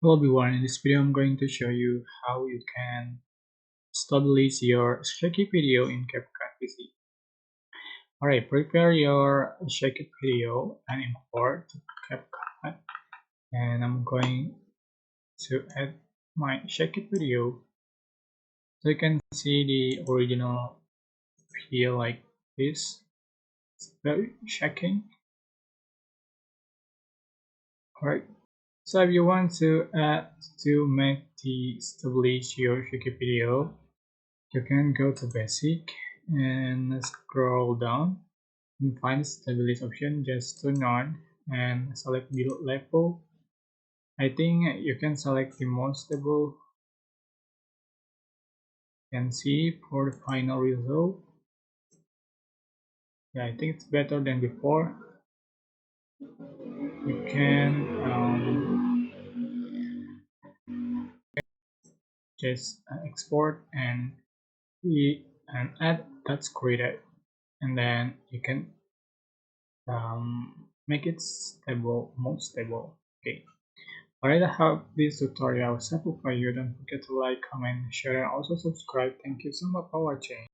Hello everyone, in this video I'm going to show you how you can stabilize your Shaky video in CapCut PC. Alright, prepare your Shaky video and import to CapCut, and I'm going to add my Shaky video so you can see the original video like this. It's very shaking. Alright, so if you want to make the stabilize your Shaky video, you can go to basic and scroll down and find stabilize option, just turn on and select the level. I think you can select the most stable and see for the final result. Yeah, I think it's better than before. You can just export and add that's created, and then you can make it stable, more stable. Okay. Alright, I hope this tutorial was helpful for you. Don't forget to like, comment, share, and also subscribe. Thank you so much for watching.